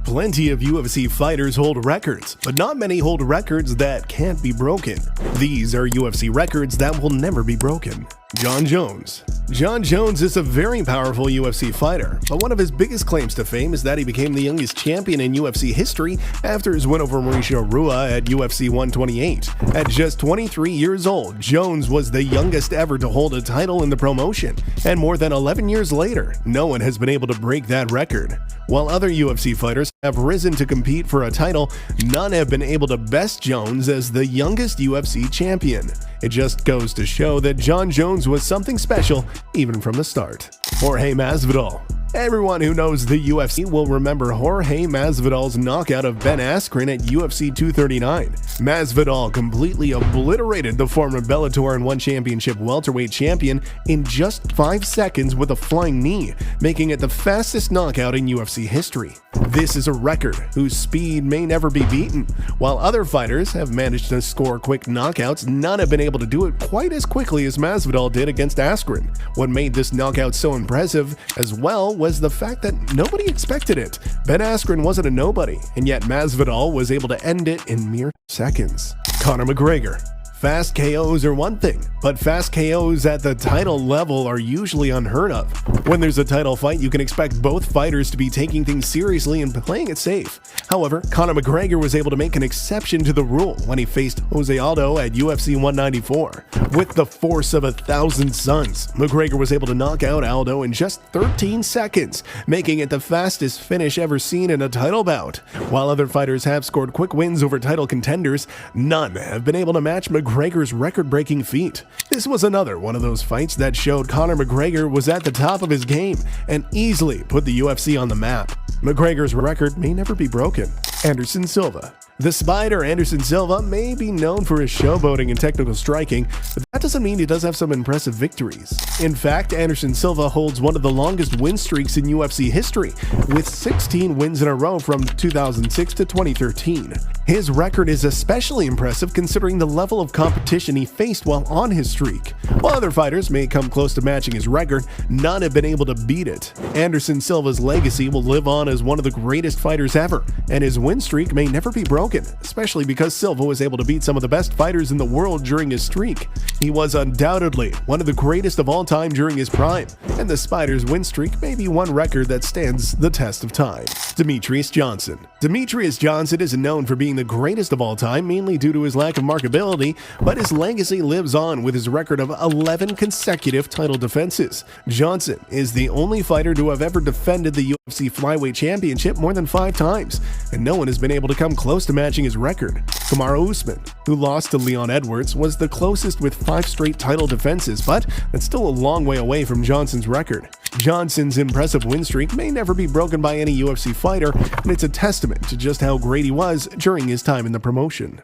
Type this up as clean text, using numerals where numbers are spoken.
Plenty of UFC fighters hold records, but not many hold records that can't be broken. These are UFC records that will never be broken. Jon Jones. Jon Jones is a very powerful UFC fighter, but one of his biggest claims to fame is that he became the youngest champion in UFC history after his win over Mauricio Rua at UFC 128. At just 23 years old, Jones was the youngest ever to hold a title in the promotion, and more than 11 years later, no one has been able to break that record. While other UFC fighters have risen to compete for a title, none have been able to best Jones as the youngest UFC champion. It just goes to show that Jon Jones was something special even from the start. Jorge Masvidal. Everyone who knows the UFC will remember Jorge Masvidal's knockout of Ben Askren at UFC 239. Masvidal completely obliterated the former Bellator and One Championship welterweight champion in just 5 seconds with a flying knee, making it the fastest knockout in UFC history. This is a record whose speed may never be beaten. While other fighters have managed to score quick knockouts, none have been able to do it quite as quickly as Masvidal did against Askren. What made this knockout so impressive as well was the fact that nobody expected it. Ben Askren wasn't a nobody, and yet Masvidal was able to end it in mere seconds. Conor McGregor. Fast KOs are one thing, but fast KOs at the title level are usually unheard of. When there's a title fight, you can expect both fighters to be taking things seriously and playing it safe. However, Conor McGregor was able to make an exception to the rule when he faced Jose Aldo at UFC 194. With the force of 1,000 suns, McGregor was able to knock out Aldo in just 13 seconds, making it the fastest finish ever seen in a title bout. While other fighters have scored quick wins over title contenders, none have been able to match McGregor's record-breaking feat. This was another one of those fights that showed Conor McGregor was at the top of his game and easily put the UFC on the map. McGregor's record may never be broken. Anderson Silva. The Spider Anderson Silva may be known for his showboating and technical striking, but that doesn't mean he does have some impressive victories. In fact, Anderson Silva holds one of the longest win streaks in UFC history, with 16 wins in a row from 2006 to 2013. His record is especially impressive considering the level of competition he faced while on his streak. While other fighters may come close to matching his record, none have been able to beat it. Anderson Silva's legacy will live on as one of the greatest fighters ever, and his win streak may never be broken, especially because Silva was able to beat some of the best fighters in the world during his streak. He was undoubtedly one of the greatest of all time during his prime, and the Spider's win streak may be one record that stands the test of time. Demetrious Johnson. Demetrious Johnson isn't known for being the greatest of all time, mainly due to his lack of marketability, but his legacy lives on with his record of 11 consecutive title defenses. Johnson is the only fighter to have ever defended the UFC Flyweight Championship more than 5 times, and no one has been able to come close to matching his record. Kamaru Usman, who lost to Leon Edwards, was the closest with 5 straight title defenses, but that's still a long way away from Johnson's record. Johnson's impressive win streak may never be broken by any UFC fighter, and it's a testament to just how great he was during his time in the promotion.